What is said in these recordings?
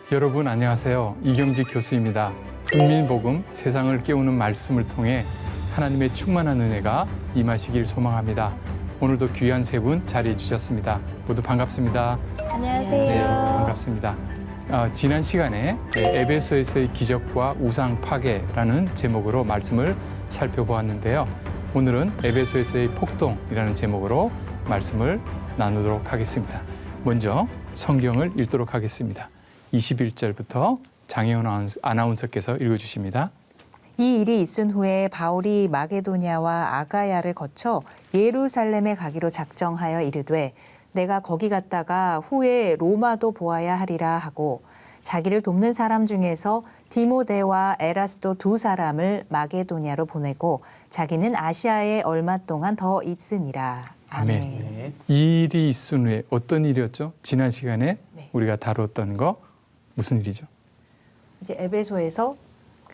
여러분 안녕하세요. 이경직 교수입니다. 국민복음 세상을 깨우는 말씀을 통해 하나님의 충만한 은혜가 임하시길 소망합니다. 오늘도 귀한 세 분 자리해 주셨습니다. 모두 반갑습니다. 안녕하세요. 네, 반갑습니다. 지난 시간에 에베소에서의 기적과 우상 파괴라는 제목으로 말씀을 살펴보았는데요. 오늘은 에베소에서의 폭동이라는 제목으로 말씀을 나누도록 하겠습니다. 먼저 성경을 읽도록 하겠습니다. 21절부터 장혜원 아나운서께서 읽어주십니다. 이 일이 있은 후에 바울이 마게도냐와 아가야를 거쳐 예루살렘에 가기로 작정하여 이르되 내가 거기 갔다가 후에 로마도 보아야 하리라 하고 자기를 돕는 사람 중에서 디모데와 에라스도 두 사람을 마게도냐로 보내고 자기는 아시아에 얼마 동안 더 있으니라. 아멘. 네. 이 일이 있은 후에 어떤 일이었죠? 지난 시간에 우리가 다뤘던 거 무슨 일이죠? 이제 에베소에서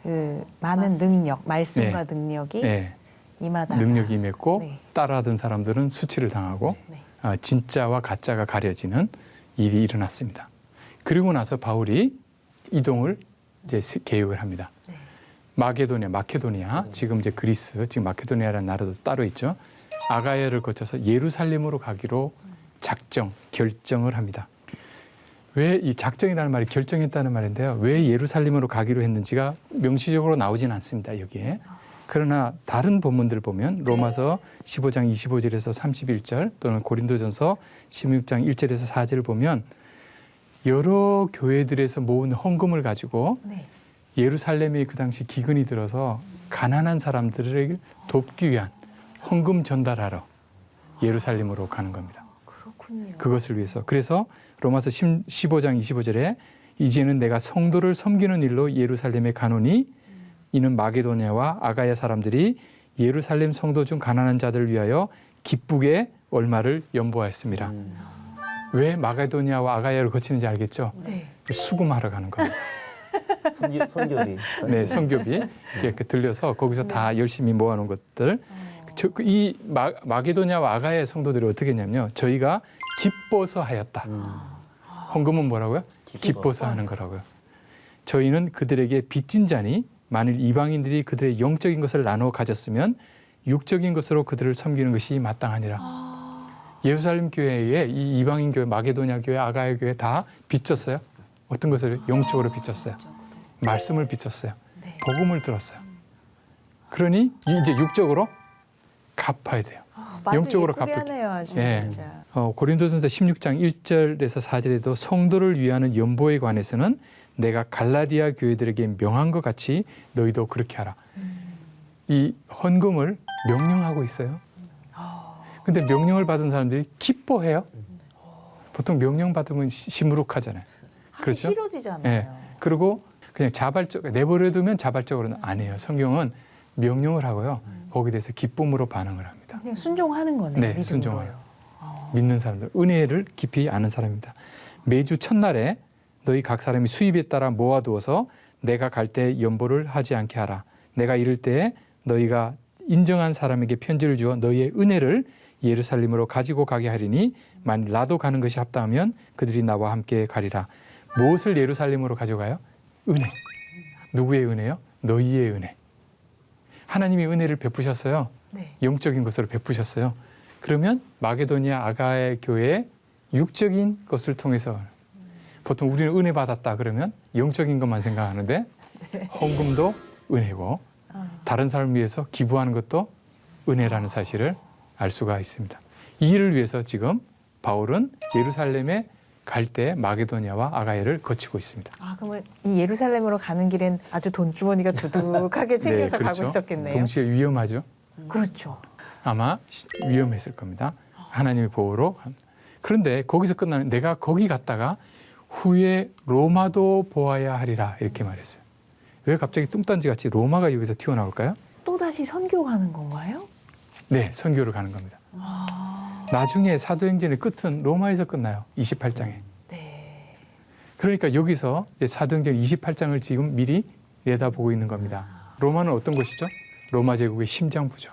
그 많은 능력, 말씀과 능력이 임하다가 능력이 임했고 네. 따라하던 사람들은 수치를 당하고 네. 진짜와 가짜가 가려지는 일이 일어났습니다. 그리고 나서 바울이 이동을 이제 계획을 합니다. 네. 마케도니아, 지금 이제 그리스, 지금 마케도니아라는 나라도 따로 있죠. 아가야를 거쳐서 예루살렘으로 가기로 결정을 합니다. 왜 이 작정이라는 말이 결정했다는 말인데요. 왜 예루살렘으로 가기로 했는지가 명시적으로 나오진 않습니다. 여기에. 그러나 다른 본문들 보면 로마서 15장 25절에서 31절 또는 고린도전서 16장 1절에서 4절을 보면 여러 교회들에서 모은 헌금을 가지고 예루살렘에 그 당시 기근이 들어서 가난한 사람들을 돕기 위한 헌금 전달하러 예루살렘으로 가는 겁니다. 그렇군요. 그것을 위해서. 그래서 로마서 15장 25절에 이제는 내가 성도를 섬기는 일로 예루살렘에 가노니 이는 마게도냐와 아가야 사람들이 예루살렘 성도 중 가난한 자들을 위하여 기쁘게 얼마를 연보하였습니다. 왜 마게도냐와 아가야를 거치는지 알겠죠? 네. 수금하러 가는 겁니다. 선교비. 네, 선교비 이렇게 들려서 거기서 다 열심히 모아놓은 것들. 이 마게도냐와 아가야 성도들이 어떻게 했냐면요. 저희가 기뻐서 하였다. 헌금은 뭐라고요? 기뻐서 하는 거라고요. 저희는 그들에게 빚진 자니 만일 이방인들이 그들의 영적인 것을 나누어 가졌으면 육적인 것으로 그들을 섬기는 것이 마땅하니라. 예루살렘 교회에 이 이방인 교회, 마게도냐 교회, 아가야 교회 다 빚졌어요. 어떤 것을 영적으로 빚졌어요. 말씀을 빚졌어요. 복음을 들었어요. 그러니 이제 육적으로 갚아야 돼요. 영적으로 갚을 때. 아주 예. 진짜. 고린도전서 16장 1절에서 4절에도 성도를 위하는 연보에 관해서는 내가 갈라디아 교회들에게 명한 것 같이 너희도 그렇게 하라. 이 헌금을 명령하고 있어요. 근데 명령을 받은 사람들이 기뻐해요. 보통 명령 받으면 시무룩하잖아요. 그렇죠? 싫어지잖아요. 예. 그리고 그냥 내버려두면 자발적으로는 안 해요. 성경은 명령을 하고요. 거기에 대해서 기쁨으로 반응을 합니다. 그냥 순종하는 거네요. 네, 믿음으로요. 순종하요. 믿는 사람들, 은혜를 깊이 아는 사람입니다. 매주 첫날에 너희 각 사람이 수입에 따라 모아두어서 내가 갈 때 연보를 하지 않게 하라. 내가 이를 때에 너희가 인정한 사람에게 편지를 주어 너희의 은혜를 예루살렘으로 가지고 가게 하리니 만일 나도 가는 것이 합당하면 그들이 나와 함께 가리라. 무엇을 예루살렘으로 가져가요? 은혜. 누구의 은혜요? 너희의 은혜. 하나님이 은혜를 베푸셨어요. 네. 영적인 것으로 베푸셨어요. 그러면 마게도니아 아가야 교회의 육적인 것을 통해서 보통 우리는 은혜 받았다 그러면 영적인 것만 생각하는데 헌금도 은혜고 다른 사람을 위해서 기부하는 것도 은혜라는 사실을 알 수가 있습니다. 이 일을 위해서 지금 바울은 예루살렘에 갈 때 마게도냐와 아가야를 거치고 있습니다. 그러면 이 예루살렘으로 가는 길엔 아주 돈주머니가 두둑하게 챙겨서 그렇죠. 가고 있었겠네요. 동시에 위험하죠. 그렇죠. 아마 위험했을 겁니다. 하나님의 보호로. 그런데 거기서 끝나는 내가 거기 갔다가 후에 로마도 보아야 하리라 이렇게 말했어요. 왜 갑자기 뚱딴지 같이 로마가 여기서 튀어나올까요? 또다시 선교 가는 건가요? 네, 선교를 가는 겁니다. 나중에 사도행전의 끝은 로마에서 끝나요. 28장에. 네. 그러니까 여기서 이제 사도행전 28장을 지금 미리 내다보고 있는 겁니다. 로마는 어떤 곳이죠? 로마 제국의 심장부죠.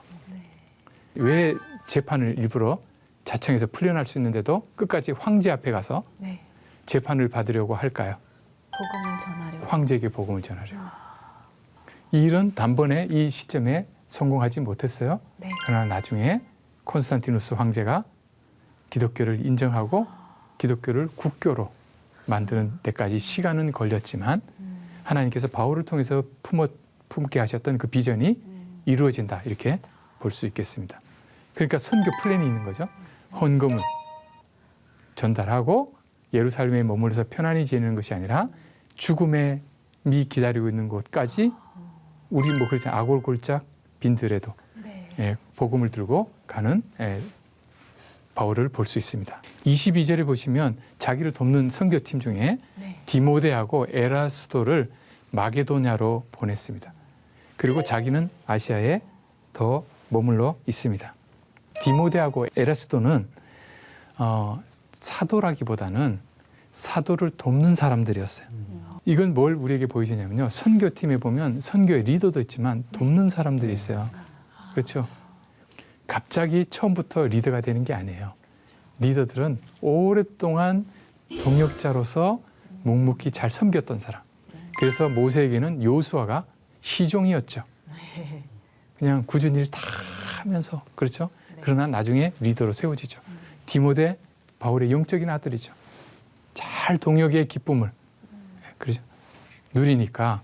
왜 재판을 일부러 자청해서 풀려날 수 있는데도 끝까지 황제 앞에 가서 네. 재판을 받으려고 할까요? 복음을 전하려. 황제에게 복음을 전하려. 이 일은 단번에 이 시점에 성공하지 못했어요. 네. 그러나 나중에 콘스탄티누스 황제가 기독교를 인정하고 기독교를 국교로 만드는 데까지 시간은 걸렸지만 하나님께서 바울을 통해서 품게 하셨던 그 비전이 이루어진다 이렇게 볼 수 있겠습니다. 그러니까 선교 플랜이 있는 거죠. 헌금을 전달하고 예루살렘에 머물러서 편안히 지내는 것이 아니라 죽음에 미 기다리고 있는 곳까지 우리 뭐 그렇지 아골골짝 빈들에도 네. 복음을 들고 가는 바울을 볼 수 있습니다. 22절에 보시면 자기를 돕는 선교팀 중에 네. 디모데하고 에라스도를 마게도냐로 보냈습니다. 그리고 자기는 아시아에 더 머물러 있습니다. 디모데하고 에라스도는 사도라기보다는 사도를 돕는 사람들이었어요. 이건 뭘 우리에게 보여주냐면요. 선교팀에 보면 선교의 리더도 있지만 돕는 사람들이 있어요. 그렇죠? 갑자기 처음부터 리더가 되는 게 아니에요. 리더들은 오랫동안 동역자로서 묵묵히 잘 섬겼던 사람. 그래서 모세에게는 요수아가 시종이었죠. 그냥 굳은 일 다 하면서 그렇죠. 그러나 나중에 리더로 세워지죠. 디모데 바울의 영적인 아들이죠. 잘 동역의 기쁨을 그렇죠. 누리니까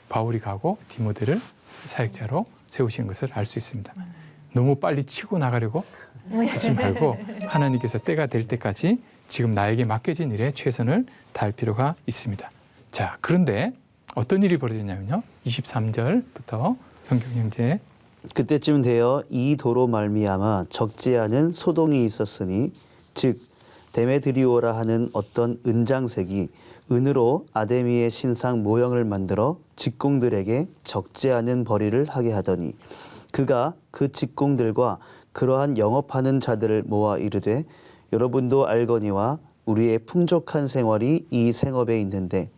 바울이 가고 디모데를 사역자로 세우신 것을 알 수 있습니다. 너무 빨리 치고 나가려고 하지 말고 하나님께서 때가 될 때까지 지금 나에게 맡겨진 일에 최선을 다할 필요가 있습니다. 자, 그런데 어떤 일이 벌어졌냐면요. 23절부터 성경 형제 그때쯤 되어 이 도로 말미암아 적지 않은 소동이 있었으니 즉 데메드리오라 하는 어떤 은장색이 은으로 아데미의 신상 모형을 만들어 직공들에게 적지 않은 벌이를 하게 하더니 그가 그 직공들과 그러한 영업하는 자들을 모아 이르되 여러분도 알거니와 우리의 풍족한 생활이 이 생업에 있는데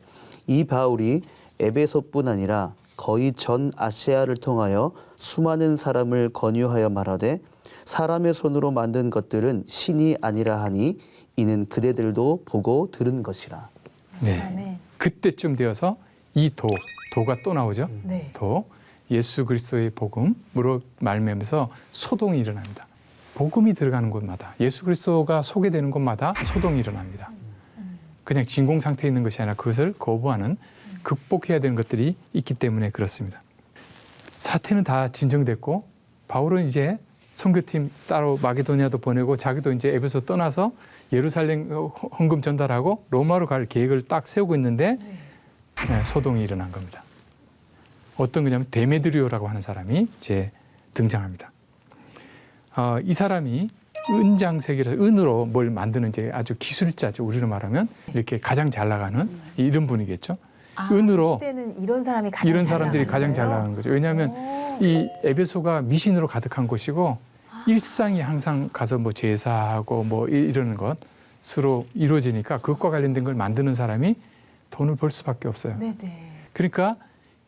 이 바울이 에베소뿐 아니라 거의 전 아시아를 통하여 수많은 사람을 권유하여 말하되 사람의 손으로 만든 것들은 신이 아니라 하니 이는 그대들도 보고 들은 것이라. 네. 아멘. 그때쯤 되어서 이 도가 또 나오죠. 네. 도 예수 그리스도의 복음으로 말미암아서 소동이 일어납니다. 복음이 들어가는 곳마다 예수 그리스도가 소개되는 곳마다 소동이 일어납니다. 그냥 진공 상태에 있는 것이 아니라 그것을 거부하는 극복해야 되는 것들이 있기 때문에 그렇습니다. 사태는 다 진정됐고 바울은 이제 선교팀 따로 마게도냐도 보내고 자기도 이제 에베소 떠나서 예루살렘 헌금 전달하고 로마로 갈 계획을 딱 세우고 있는데 소동이 일어난 겁니다. 어떤 거냐면 데메드리오라고 하는 사람이 이제 등장합니다. 이 사람이 은장색이라 은으로 뭘 만드는 이제 아주 기술자죠. 우리로 말하면 이렇게 가장 잘 나가는 이런 분이겠죠. 은으로 그때는 이런 사람이 가장 이런 잘 사람들이 나갔어요? 가장 잘 나가는 거죠. 왜냐하면 이 에베소가 미신으로 가득한 곳이고 일상이 항상 가서 뭐 제사하고 뭐 이러는 것으로 이루어지니까 그것과 관련된 걸 만드는 사람이 돈을 벌 수밖에 없어요. 네네. 그러니까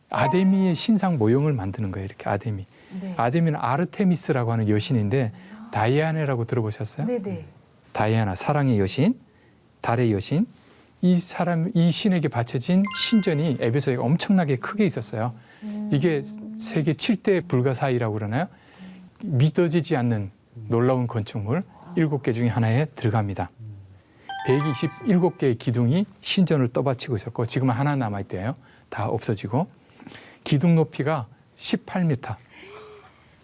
아데미의 신상 모형을 만드는 거예요. 이렇게 아데미. 네. 아데미는 아르테미스라고 하는 여신인데 다이아네라고 들어보셨어요? 네네. 다이아나 사랑의 여신, 달의 여신. 이 신에게 바쳐진 신전이 에베소에 엄청나게 크게 있었어요. 이게 세계 7대 불가사의라고 그러나요? 믿어지지 않는 놀라운 건축물 7개 중에 하나에 들어갑니다. 127개의 기둥이 신전을 떠받치고 있었고 지금은 하나 남아있대요. 다 없어지고 기둥 높이가 18m.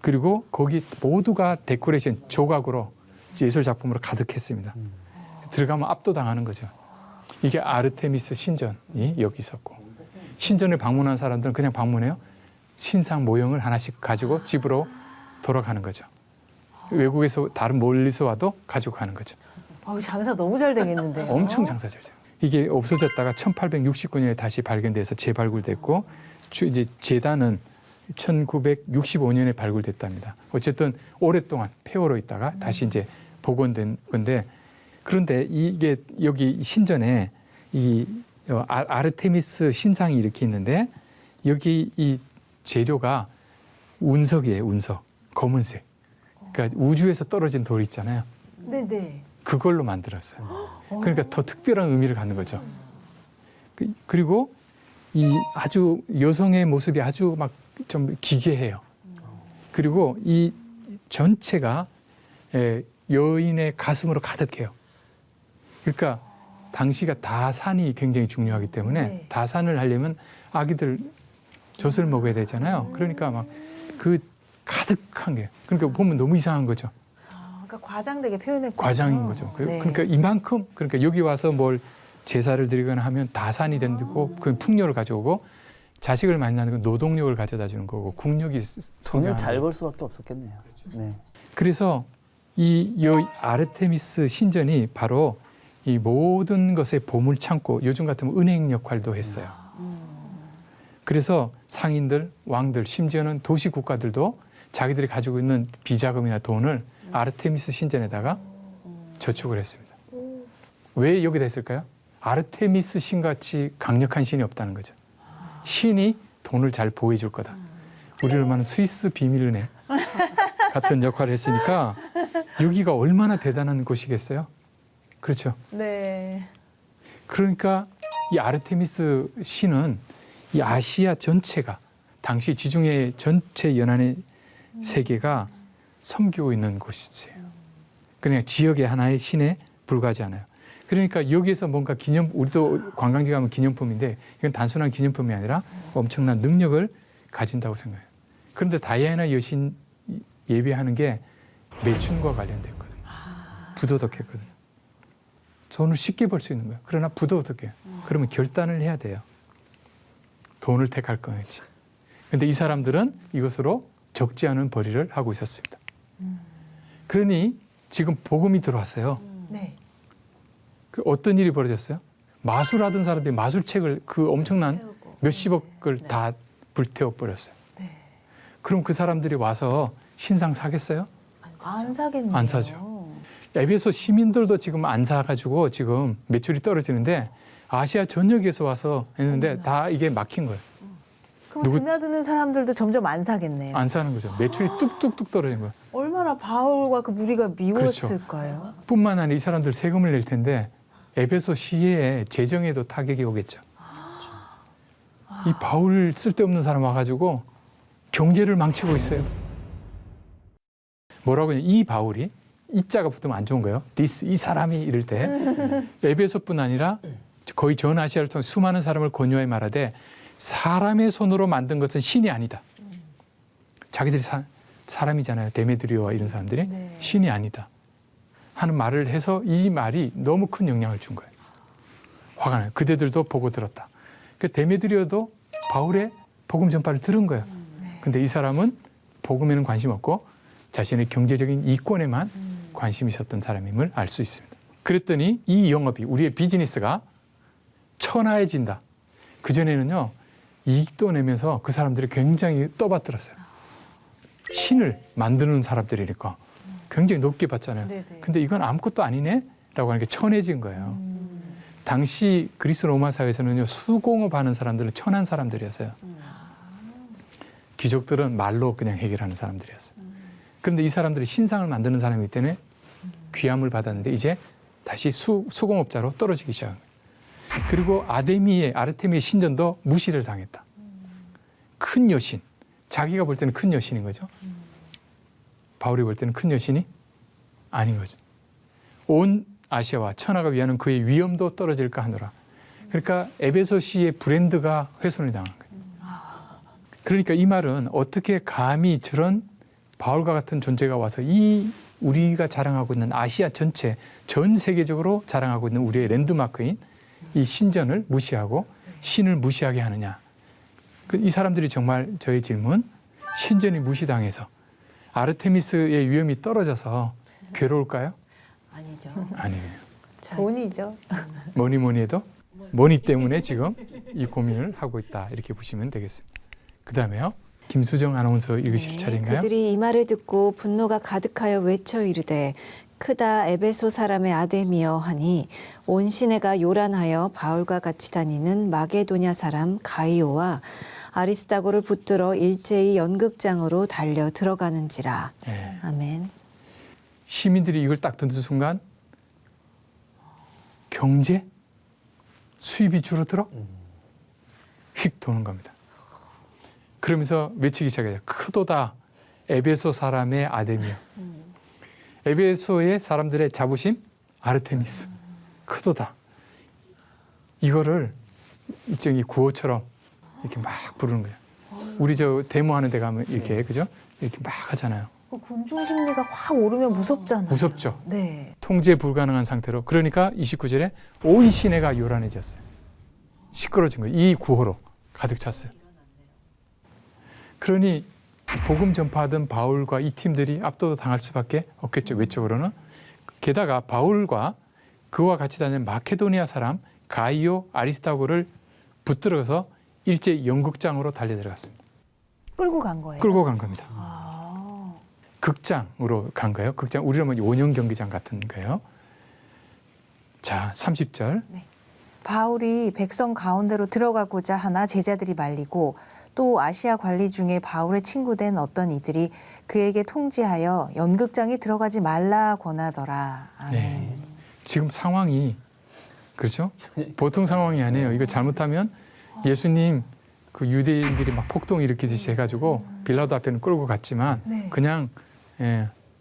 그리고 거기 모두가 데코레이션 조각으로 예술 작품으로 가득했습니다. 들어가면 압도당하는 거죠. 이게 아르테미스 신전이 여기 있었고 신전을 방문한 사람들은 그냥 방문해요. 신상 모형을 하나씩 가지고 집으로 돌아가는 거죠. 외국에서 다른 멀리서 와도 가지고 가는 거죠. 장사 너무 잘 되겠는데요. 엄청 장사 잘 돼요. 이게 없어졌다가 1869년에 다시 발견돼서 재발굴됐고 이제 재단은 1965년에 발굴됐답니다. 어쨌든 오랫동안 폐허로 있다가 다시 이제 복원된 건데 그런데 이게 여기 신전에 이 아르테미스 신상이 이렇게 있는데 여기 이 재료가 운석이에요. 운석. 검은색. 그러니까 우주에서 떨어진 돌 있잖아요. 네네. 그걸로 만들었어요. 그러니까 더 특별한 의미를 갖는 거죠. 그리고 이 아주 여성의 모습이 아주 막 좀 기괴해요. 그리고 이 전체가 여인의 가슴으로 가득해요. 그러니까 당시가 다산이 굉장히 중요하기 때문에 네. 다산을 하려면 아기들 젖을 먹어야 되잖아요. 그러니까 막 그 가득한 게 그러니까 보면 너무 이상한 거죠. 그러니까 과장되게 표현했고 과장인 거죠. 네. 그러니까 이만큼 그러니까 여기 와서 뭘 제사를 드리거나 하면 다산이 된다고 그 풍요를 가져오고 자식을 만나는 건 노동력을 가져다 주는 거고 국력이 돈을 성장하는 잘 거고. 벌 수밖에 없었겠네요. 네. 그래서 이 아르테미스 신전이 바로 이 모든 것의 보물 창고, 요즘 같으면 은행 역할도 했어요. 그래서 상인들, 왕들, 심지어는 도시 국가들도 자기들이 가지고 있는 비자금이나 돈을 아르테미스 신전에다가 저축을 했습니다. 왜 여기다 했을까요? 아르테미스 신같이 강력한 신이 없다는 거죠. 신이 돈을 잘 보호해줄 거다. 우리 얼마나 스위스 비밀은행 같은 역할을 했으니까 여기가 얼마나 대단한 곳이겠어요? 그렇죠. 네. 그러니까 이 아르테미스 신은 이 아시아 전체가 당시 지중해 전체 연안의 세계가 섬기고 있는 곳이지. 그냥 지역의 하나의 신에 불과하지 않아요. 그러니까 여기에서 뭔가 우리도 관광지 가면 기념품인데 이건 단순한 기념품이 아니라 엄청난 능력을 가진다고 생각해요. 그런데 다이애나 여신 예배하는 게 매춘과 관련됐거든요. 부도덕했거든요. 돈을 쉽게 벌 수 있는 거예요. 그러나 부도덕해요. 그러면 결단을 해야 돼요. 돈을 택할 거지. 그런데 이 사람들은 이것으로 적지 않은 벌이를 하고 있었습니다. 그러니 지금 복음이 들어왔어요. 네. 그 어떤 일이 벌어졌어요? 마술하던 사람들이 마술책을 그 엄청난 태우고. 몇십억을 네. 다 불태워 버렸어요. 네. 그럼 그 사람들이 와서 신상 사겠어요? 안 사겠네요. 안 사죠. 에베소 시민들도 지금 안 사가지고 지금 매출이 떨어지는데 아시아 전역에서 와서 했는데 다 이게 막힌 거예요. 그럼 누구- 드나드는 사람들도 점점 안 사겠네요. 안 사는 거죠. 매출이 뚝뚝뚝 떨어진 거예요. 얼마나 바울과 그 무리가 그렇죠. 미웠을까요? 뿐만 아니라 이 사람들 세금을 낼 텐데 에베소 시의 재정에도 타격이 오겠죠. 이 바울 쓸데없는 사람 와가지고 경제를 망치고 있어요. 뭐라고 하냐? 이 바울이 이자가 붙으면 안 좋은 거예요. 이 사람이 이럴 때 에베소뿐 아니라 거의 전 아시아를 통해 수많은 사람을 권유하여 말하되 사람의 손으로 만든 것은 신이 아니다. 자기들이 사람이잖아요. 데메드리오와 이런 사람들이 네. 신이 아니다 하는 말을 해서 이 말이 너무 큰 영향을 준 거예요. 화가 나요. 그대들도 보고 들었다. 그 데메드리오도 바울의 복음 전파를 들은 거예요. 근데 이 사람은 복음에는 관심 없고 자신의 경제적인 이권에만 관심이 있었던 사람임을 알 수 있습니다. 그랬더니 이 영업이 우리의 비즈니스가 천하해진다. 그전에는요. 이익도 내면서 그 사람들이 굉장히 떠받들었어요. 신을 만드는 사람들이니까 굉장히 높게 봤잖아요. 네네. 근데 이건 아무것도 아니네? 라고 하는 게 천해진 거예요. 당시 그리스 로마 사회에서는요. 수공업하는 사람들은 천한 사람들이었어요. 귀족들은 말로 그냥 해결하는 사람들이었어요. 그런데 이 사람들이 신상을 만드는 사람이기 때문에 귀함을 받았는데 이제 다시 수공업자로 떨어지기 시작한 거예요. 그리고 아르테미의 신전도 무시를 당했다. 큰 여신. 자기가 볼 때는 큰 여신인 거죠. 바울이 볼 때는 큰 여신이 아닌 거죠. 온 아시아와 천하가 위하는 그의 위엄도 떨어질까 하노라. 그러니까 에베소시의 브랜드가 훼손이 당한 거예요. 그러니까 이 말은 어떻게 감히 저런 바울과 같은 존재가 와서 이 우리가 자랑하고 있는 아시아 전체 전 세계적으로 자랑하고 있는 우리의 랜드마크인 이 신전을 무시하고 신을 무시하게 하느냐. 이 사람들이 정말 저의 질문, 신전이 무시당해서 아르테미스의 위엄이 떨어져서 괴로울까요? 아니죠. 아니에요. 돈이죠. 뭐니 해도 뭐니 때문에 지금 이 고민을 하고 있다. 이렇게 보시면 되겠습니다. 그 다음에요. 김수정 아나운서 읽으실 차례인가요? 그들이 이 말을 듣고 분노가 가득하여 외쳐 이르되 크다 에베소 사람의 아데미여 하니 온 시내가 요란하여 바울과 같이 다니는 마게도냐 사람 가이오와 아리스다고를 붙들어 일제히 연극장으로 달려 들어가는지라. 네. 아멘. 시민들이 이걸 딱 듣는 순간 경제? 수입이 줄어들어? 휙 도는 겁니다. 그러면서 외치기 시작해요. 크도다 에베소 사람의 아데미여. 에베소의 사람들의 자부심 아르테미스. 크도다. 이거를 일종의 구호처럼 이렇게 막 부르는 거예요. 우리 저 데모하는 데 가면 이렇게 그죠? 이렇게 막 하잖아요. 그 군중 심리가 확 오르면 무섭잖아요. 무섭죠. 네. 통제 불가능한 상태로. 그러니까 29절에 온 시내가 요란해졌어요. 시끄러진 거예요. 이 구호로 가득 찼어요. 그러니 복음 전파하던 바울과 이 팀들이 압도도 당할 수밖에 없겠죠. 외적으로는. 게다가 바울과 그와 같이 다니는 마케도니아 사람 가이오 아리스타고를 붙들어서 일제 연극장으로 달려들어갔습니다. 끌고 간 거예요. 끌고 간 겁니다. 아. 극장으로 간 거예요. 극장, 우리로 하면 원형 경기장 같은 거예요. 자, 30절. 바울이 백성 가운데로 들어가고자 하나 제자들이 말리고 또 아시아 관리 중에 바울의 친구된 어떤 이들이 그에게 통지하여 연극장에 들어가지 말라 권하더라. 아멘. 네. 지금 상황이 그렇죠? 보통 상황이 아니에요. 이거 잘못하면 예수님 그 유대인들이 막 폭동 일으키듯이 해가지고 빌라도 앞에는 끌고 갔지만 네. 그냥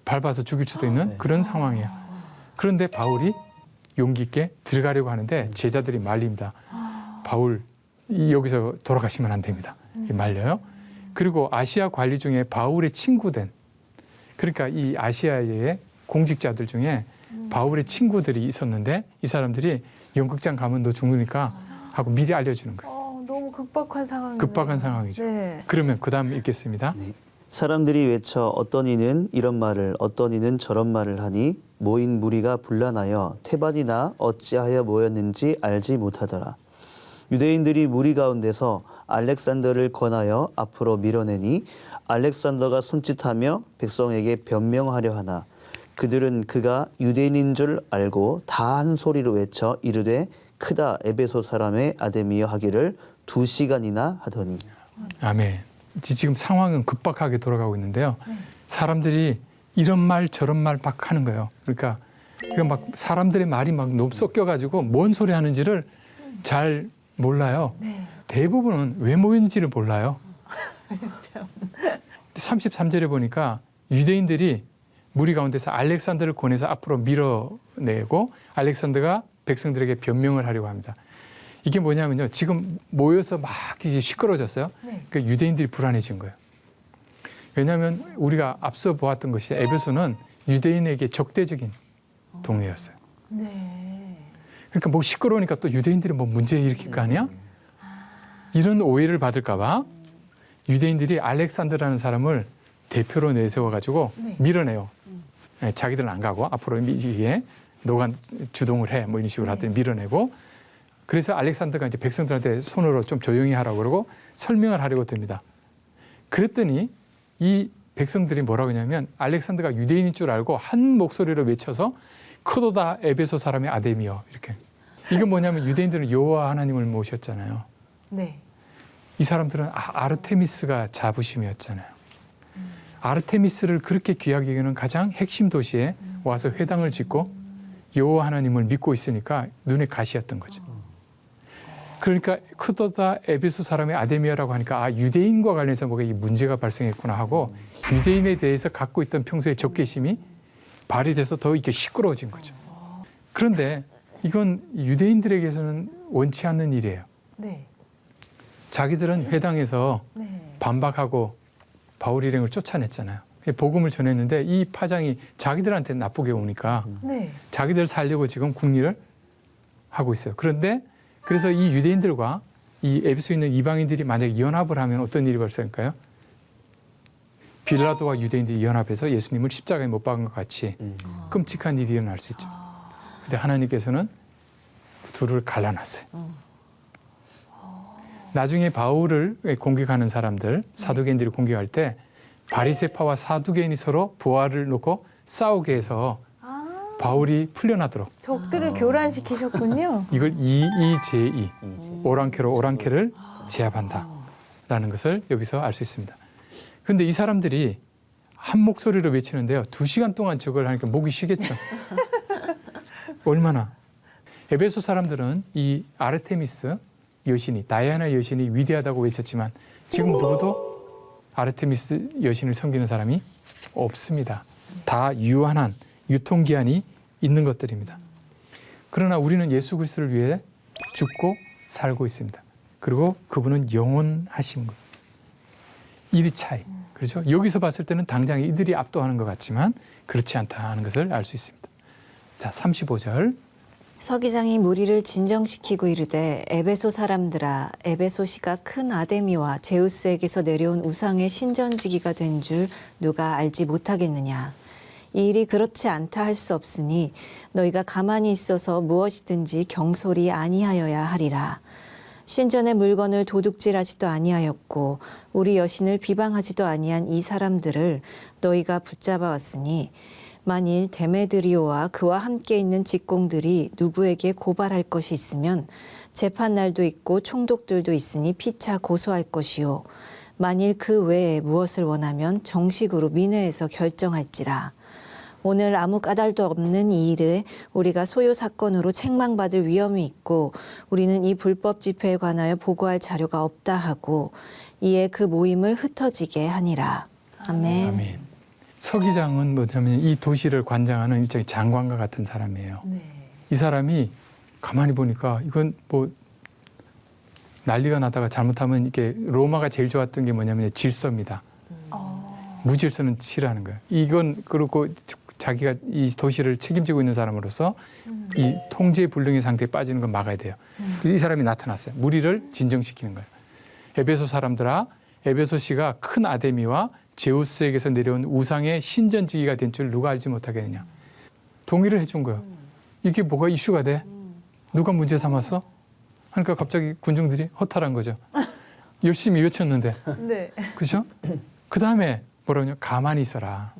밟아서 죽일 수도 있는 그런 상황이에요. 그런데 바울이 용기 있게 들어가려고 하는데 제자들이 말립니다. 바울 여기서 돌아가시면 안 됩니다. 말려요. 그리고 아시아 관리 중에 바울의 친구된 그러니까 이 아시아의 공직자들 중에 바울의 친구들이 있었는데 이 사람들이 연극장 가면 너 죽으니까 하고 미리 알려주는 거예요. 너무 급박한 상황이네요. 급박한 상황이죠. 네. 그러면 그 다음 읽겠습니다. 사람들이 외쳐 어떤 이는 이런 말을 어떤 이는 저런 말을 하니 모인 무리가 분란하여 태반이나 어찌하여 모였는지 알지 못하더라. 유대인들이 무리 가운데서 알렉산더를 권하여 앞으로 밀어내니 알렉산더가 손짓하며 백성에게 변명하려 하나 그들은 그가 유대인인 줄 알고 다 한 소리로 외쳐 이르되 크다 에베소 사람의 아데미여 하기를 2시간이나 하더니. 아멘. 지금 상황은 급박하게 돌아가고 있는데요. 사람들이 이런 말 저런 말 막 하는 거예요. 그러니까 막 사람들의 말이 막 너무 섞여가지고 뭔 소리 하는지를 잘 몰라요. 네. 대부분은 왜 모였는지를 몰라요. 33절에 보니까 유대인들이 무리 가운데서 알렉산더를 권해서 앞으로 밀어내고 알렉산더가 백성들에게 변명을 하려고 합니다. 이게 뭐냐면요. 지금 모여서 막 이제 시끄러워졌어요. 네. 그러니까 유대인들이 불안해진 거예요. 왜냐하면 우리가 앞서 보았던 것이 에베소는 유대인에게 적대적인 동네였어요. 네. 그러니까 뭐 시끄러우니까 또 유대인들이 뭐 문제 일으킬 거 아니야? 이런 오해를 받을까 봐 유대인들이 알렉산더라는 사람을 대표로 내세워가지고 네. 밀어내요. 자기들은 안 가고 앞으로 이게 너가 주동을 해. 뭐 이런 식으로 하더니 밀어내고 그래서 알렉산더가 이제 백성들한테 손으로 좀 조용히 하라고 그러고 설명을 하려고 듭니다. 그랬더니 이 백성들이 뭐라고 하냐면 알렉산더가 유대인인 줄 알고 한 목소리로 외쳐서 크도다 에베소 사람의 아데미여 이렇게. 이건 뭐냐면 유대인들은 여호와 하나님을 모셨잖아요. 네. 이 사람들은 아르테미스가 자부심이었잖아요. 아르테미스를 그렇게 귀하게 여기는 가장 핵심 도시에 와서 회당을 짓고 여호와 하나님을 믿고 있으니까 눈에 가시였던 거죠. 그러니까 크도다 에베소 사람의 아데미어라고 하니까 유대인과 관련해서 뭐가 이 문제가 발생했구나 하고 유대인에 대해서 갖고 있던 평소의 적개심이 발휘돼서 더 이렇게 시끄러워진 거죠. 그런데 이건 유대인들에게서는 원치 않는 일이에요. 네. 자기들은 회당에서 네. 반박하고 바울 일행을 쫓아냈잖아요. 복음을 전했는데 이 파장이 자기들한테 나쁘게 오니까 네. 자기들 살려고 지금 국리를 하고 있어요. 그런데 그래서 이 유대인들과 이 에베소에 있는 이방인들이 만약에 연합을 하면 어떤 일이 발생할까요? 빌라도와 유대인들이 연합해서 예수님을 십자가에 못 박은 것 같이 끔찍한 일이 일어날 수 있죠. 근데 하나님께서는 둘을 갈라놨어요. 나중에 바울을 공격하는 사람들, 사두개인들이 공격할 때 바리새파와 사두개인이 서로 부활을 놓고 싸우게 해서 바울이 풀려나도록 적들을 교란시키셨군요. 이걸 이의제의, 오랑캐로 오랑캐를 제압한다라는 것을 여기서 알 수 있습니다. 그런데 이 사람들이 한 목소리로 외치는데요. 2시간 동안 저걸 하니까 목이 쉬겠죠. 얼마나. 에베소 사람들은 이 아르테미스 여신이, 다이아나 여신이 위대하다고 외쳤지만 지금 누구도 아르테미스 여신을 섬기는 사람이 없습니다. 다 유한한 유통기한이 있는 것들입니다. 그러나 우리는 예수 그리스도를 위해 죽고 살고 있습니다. 그리고 그분은 영원하신 것. 이 차이. 그렇죠? 여기서 봤을 때는 당장 이들이 압도하는 것 같지만 그렇지 않다는 것을 알 수 있습니다. 자, 35절. 서기장이 무리를 진정시키고 이르되 에베소 사람들아 에베소시가 큰 아데미와 제우스에게서 내려온 우상의 신전지기가 된 줄 누가 알지 못하겠느냐. 이 일이 그렇지 않다 할 수 없으니 너희가 가만히 있어서 무엇이든지 경솔히 아니하여야 하리라. 신전의 물건을 도둑질하지도 아니하였고 우리 여신을 비방하지도 아니한 이 사람들을 너희가 붙잡아 왔으니 만일 데메드리오와 그와 함께 있는 직공들이 누구에게 고발할 것이 있으면 재판날도 있고 총독들도 있으니 피차 고소할 것이요. 만일 그 외에 무엇을 원하면 정식으로 민회에서 결정할지라. 오늘 아무 까닭도 없는 이 일에 우리가 소요 사건으로 책망받을 위험이 있고 우리는 이 불법 집회에 관하여 보고할 자료가 없다 하고 이에 그 모임을 흩어지게 하니라. 아멘. 아멘. 서기장은 뭐냐면 이 도시를 관장하는 일종의 장관과 같은 사람이에요. 네. 이 사람이 가만히 보니까 이건 뭐 난리가 나다가 잘못하면 이게 로마가 제일 좋았던 게 뭐냐면 질서입니다. 무질서는 싫어하는 거예요. 이건 그렇고 자기가 이 도시를 책임지고 있는 사람으로서 이 통제 불능의 상태에 빠지는 건 막아야 돼요. 그래서 이 사람이 나타났어요. 무리를 진정시키는 거예요. 에베소 사람들아, 에베소시가 큰 아데미와 제우스에게서 내려온 우상의 신전지기가 된 줄 누가 알지 못하겠느냐. 동의를 해준 거예요. 이게 뭐가 이슈가 돼? 누가 문제 삼았어? 그러니까 갑자기 군중들이 허탈한 거죠. 열심히 외쳤는데. 네. 그렇죠? 그 다음에 뭐라냐? 가만히 있어라.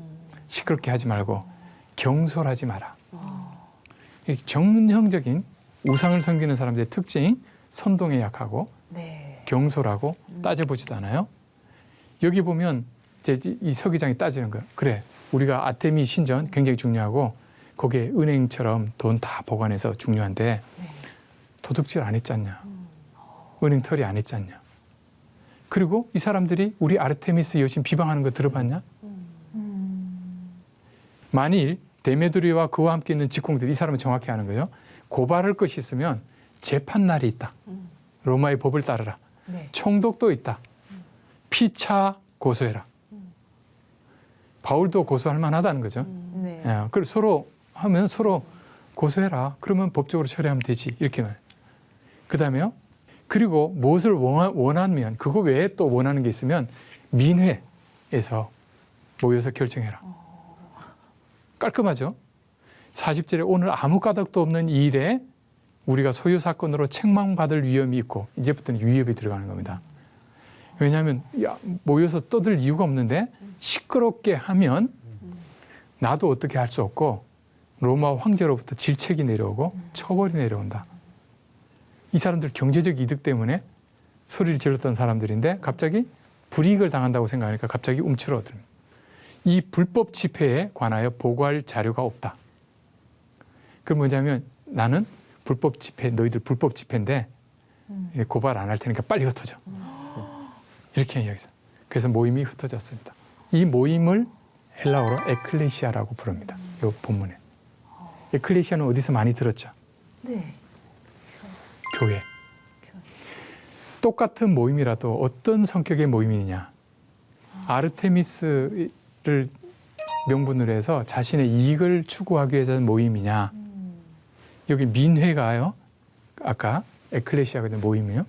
시끄럽게 하지 말고 경솔하지 마라. 이 정형적인 우상을 섬기는 사람들의 특징이 선동에 약하고 네. 경솔하고 따져보지도 않아요. 여기 보면 이제 이 서기장이 따지는 거예요. 그래, 우리가 아테미 신전 굉장히 중요하고 거기에 은행처럼 돈 다 보관해서 중요한데 도둑질 안 했잖냐. 은행 털이 안 했잖냐. 그리고 이 사람들이 우리 아르테미스 여신 비방하는 거 들어봤냐? 만일 데메드리오와 그와 함께 있는 직공들이 이 사람은 정확히 아는 거예요. 고발할 것이 있으면 재판날이 있다. 로마의 법을 따르라. 네. 총독도 있다. 피차 고소해라. 바울도 고소할 만하다는 거죠. 네. 예, 그걸 서로 하면 서로 고소해라. 그러면 법적으로 처리하면 되지. 이렇게 말해요. 그 다음에요. 그리고 무엇을 원하면 그거 외에 또 원하는 게 있으면 민회에서 모여서 결정해라. 깔끔하죠? 40절에 오늘 아무 까닭도 없는 이 일에 우리가 소유 사건으로 책망받을 위험이 있고 이제부터는 위협이 들어가는 겁니다. 왜냐하면 모여서 떠들 이유가 없는데 시끄럽게 하면 나도 어떻게 할 수 없고 로마 황제로부터 질책이 내려오고 처벌이 내려온다. 이 사람들 경제적 이득 때문에 소리를 질렀던 사람들인데 갑자기 불이익을 당한다고 생각하니까 갑자기 움츠러듭니다. 이 불법 집회에 관하여 보고할 자료가 없다. 그럼 뭐냐면 나는 불법 집회, 너희들 불법 집회인데 고발 안 할 테니까 빨리 흩어져. 이렇게 이야기했어요. 그래서 모임이 흩어졌습니다. 이 모임을 헬라어로 에클레시아라고 부릅니다. 이 본문에. 에클레시아는 어디서 많이 들었죠? 네. 교회. 똑같은 모임이라도 어떤 성격의 모임이냐. 아르테미스를 명분으로 해서 자신의 이익을 추구하기 위해서 모임이냐. 여기 민회가요. 아까 에클레시아가 된 모임이요.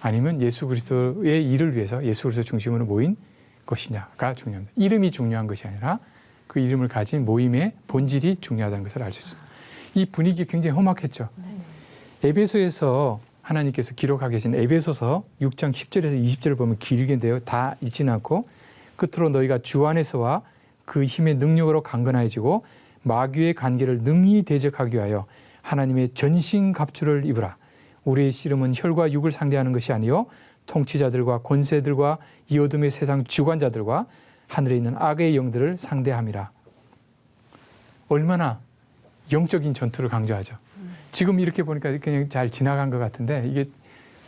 아니면 예수 그리스도의 일을 위해서 예수 그리스도 중심으로 모인 것이냐가 중요합니다. 이름이 중요한 것이 아니라 그 이름을 가진 모임의 본질이 중요하다는 것을 알 수 있습니다. 이 분위기 굉장히 험악했죠. 에베소에서 하나님께서 기록하고 계신 에베소서 6장 10절에서 20절을 보면 길게인데요. 다 읽지는 않고 끝으로 너희가 주 안에서와 그 힘의 능력으로 강건해지고 마귀의 관계를 능히 대적하기 위하여 하나님의 전신갑주를 입으라. 우리의 씨름은 혈과 육을 상대하는 것이 아니요 통치자들과 권세들과 이 어둠의 세상 주관자들과 하늘에 있는 악의 영들을 상대함이라. 얼마나 영적인 전투를 강조하죠. 지금 이렇게 보니까 그냥 잘 지나간 것 같은데 이게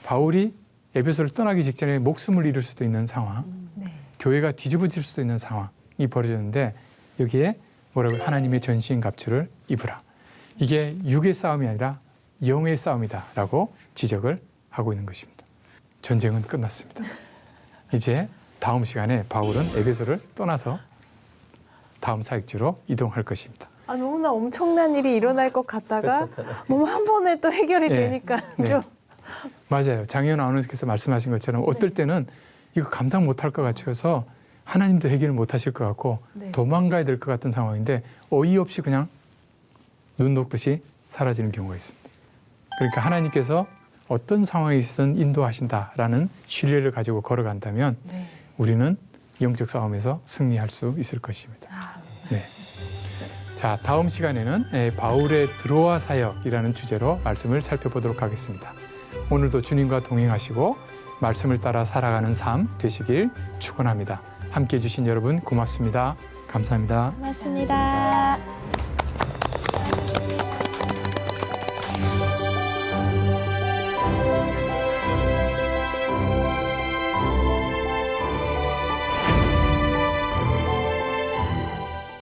바울이 에베소를 떠나기 직전에 목숨을 잃을 수도 있는 상황, 네. 교회가 뒤집어질 수도 있는 상황이 벌어졌는데 여기에 뭐라고 하나님의 전신 갑주를 입으라. 이게 육의 싸움이 아니라 영의 싸움이다라고 지적을 하고 있는 것입니다. 전쟁은 끝났습니다. 이제 다음 시간에 바울은 에베소를 떠나서 다음 사역지로 이동할 것입니다. 아, 너무나 엄청난 일이 일어날 것 같다가 너무 한 번에 또 해결이 네. 되니까 네. 좀 맞아요. 장현 아나운서께서 말씀하신 것처럼 어떨 때는 이거 감당 못할 것 같아서 하나님도 해결을 못하실 것 같고 네. 도망가야 될 것 같은 상황인데 어이없이 그냥 눈 녹듯이 사라지는 경우가 있습니다. 그러니까 하나님께서 어떤 상황에 있어서든 인도하신다라는 신뢰를 가지고 걸어간다면 네. 우리는 영적 싸움에서 승리할 수 있을 것입니다. 네. 자, 다음 시간에는 바울의 드로아 사역이라는 주제로 말씀을 살펴보도록 하겠습니다. 오늘도 주님과 동행하시고 말씀을 따라 살아가는 삶 되시길 축원합니다. 함께해 주신 여러분 고맙습니다. 감사합니다. 고맙습니다.